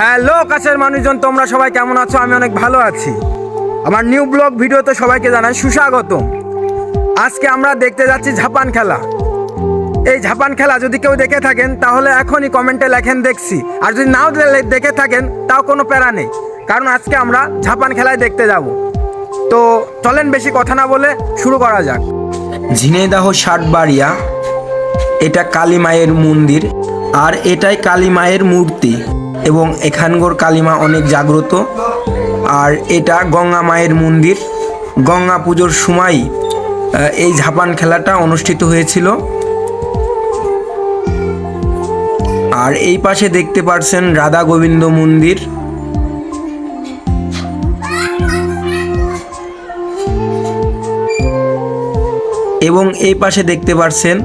Hello কাছের মানুষজন, তোমরা সবাই কেমন আছো? আমি অনেক ভালো আছি। আমার নিউ ব্লগ ভিডিওতে সবাইকে জানাই সুস্বাগত। আজকে আমরা দেখতে যাচ্ছি ঝাপান খেলা। এই ঝাপান খেলা যদি কেউ দেখে থাকেন তাহলে এখনই কমেন্টে লেখেন দেখছি, আর যদি নাও দেখে থাকেন তাও কোনো প্যারা নেই, কারণ আজকে আমরা ঝাপান খেলায় দেখতে যাব। তো চলেন বেশি কথা না বলে শুরু করা যাক। ঝিনাইদহ ষাটবাড়িয়া, এটা কালী মায়ের মন্দির, আর এটাই কালী মায়ের মূর্তি, এবং এখানকার কালীমা অনেক জাগ্রত। আর এটা গঙ্গা মায়ের মন্দির। গঙ্গা পুজোর সময় এই ঝাপান খেলাটা অনুষ্ঠিত হয়েছিল। আর এই পাশে দেখতে পাচ্ছেন রাধা গোবিন্দ মন্দির। এবং এই পাশে দেখতে পাচ্ছেন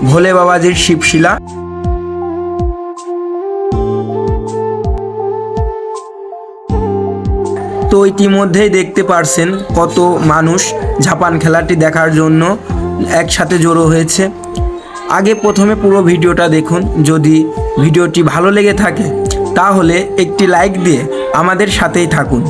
ভোলে বাবাজির শিবশিলা। তো ইতিমধ্যেই দেখতে পারছেন কত মানুষ ঝাপান খেলাটি দেখার জন্য একসাথে জড়ো হয়েছে। আগে প্রথমে পুরো ভিডিওটা দেখুন। যদি ভিডিওটি ভালো লেগে থাকে তাহলে একটি লাইক দিয়ে আমাদের সাথেই থাকুন।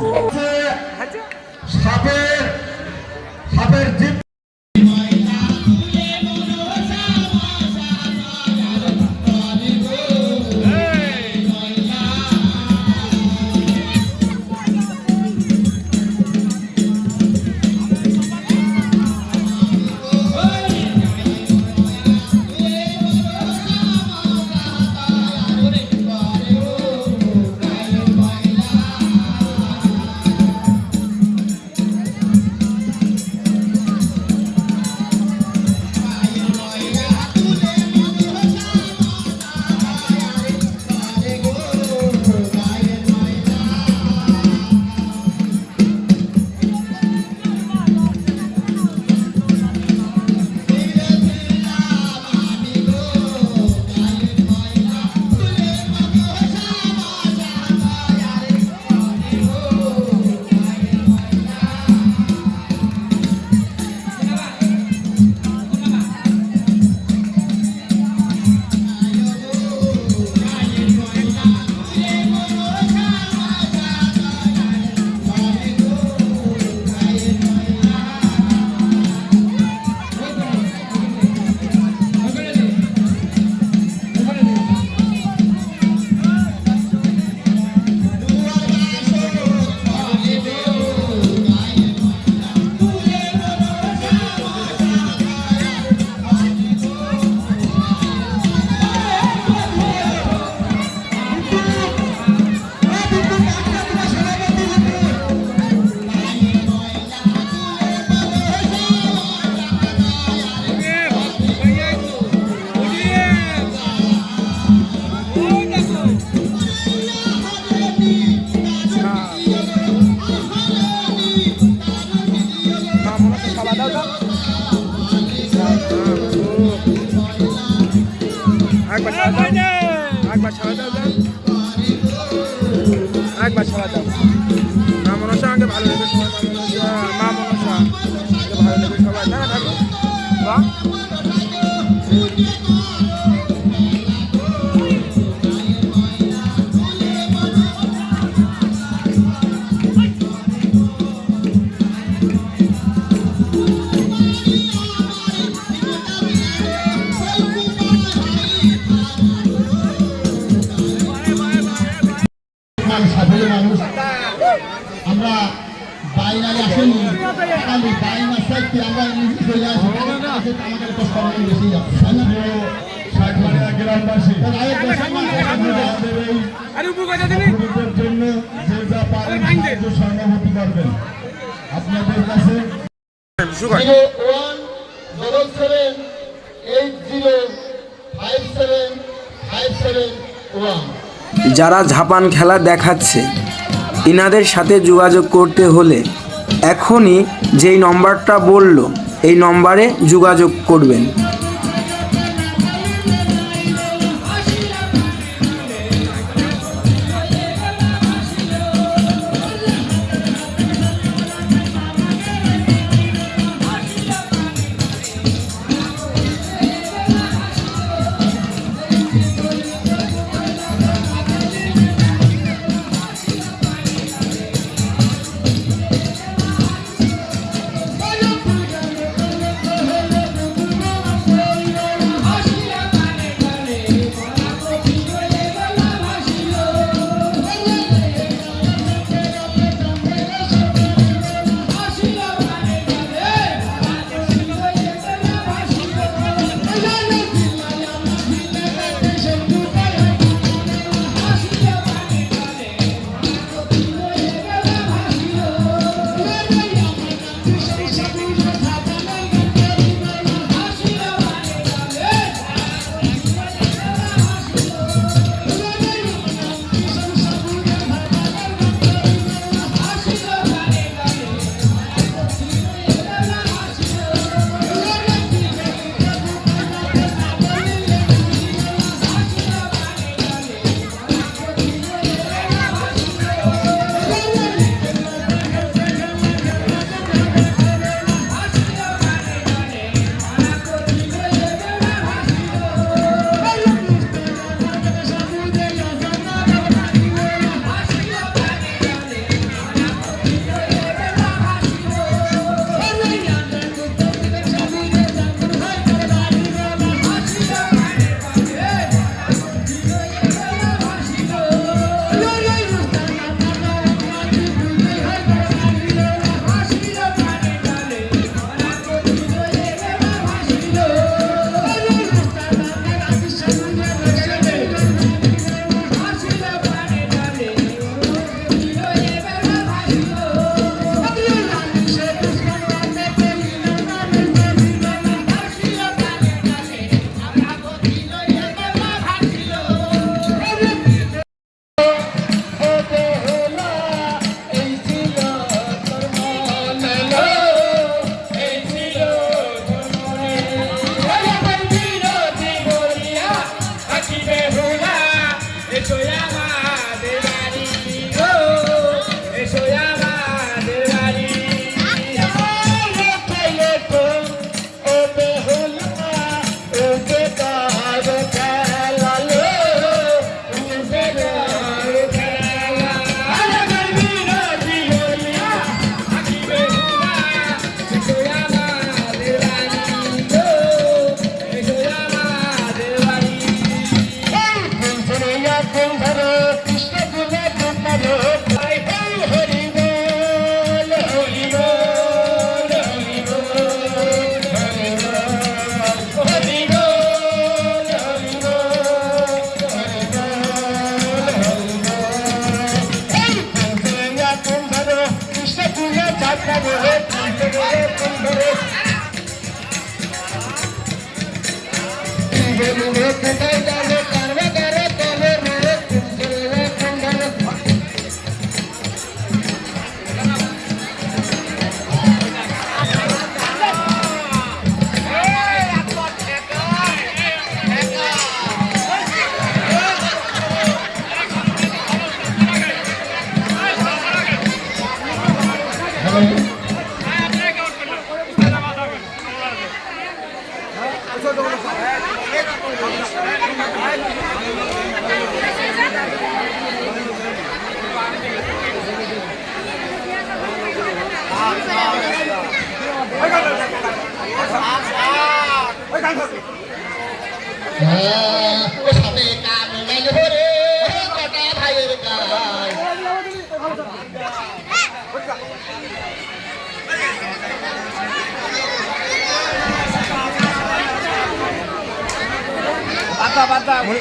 একবার সবাই দাও। মা মনসা আমাকে ভালো লেগে, মা মনসা ভালো লেগে সবাই না থাকো। আমরা বাইনারে আসেনি, খালি বাইনা সাইডে আমরা চলে আসি, আমাদের কষ্ট বেশি যাচ্ছে। গ্রামবাসী জন্য যে যা পারেন সহানুভূতি করবেন আপনাদের কাছে। যারা ঝাপান খেলা দেখাচ্ছে ইনাদের সাথে যোগাযোগ করতে হলে এখনই যেই নম্বরটা বলল এই নম্বরে যোগাযোগ করবেন। কুম্ভরে কৃষ্ণ গুণে কুম্ভরে হরি হরি বল হরি বল হরি বল হরি বল হরি বল হরি বল হরি বল হরি বল এই কুম্ভরে কুম্ভরে কৃষ্ণ গুণে কুম্ভরে কুম্ভরে কুম্ভরে সাথে কান মেন ভরে কটা ভাইয়ের গায় বাতা বাতা আমার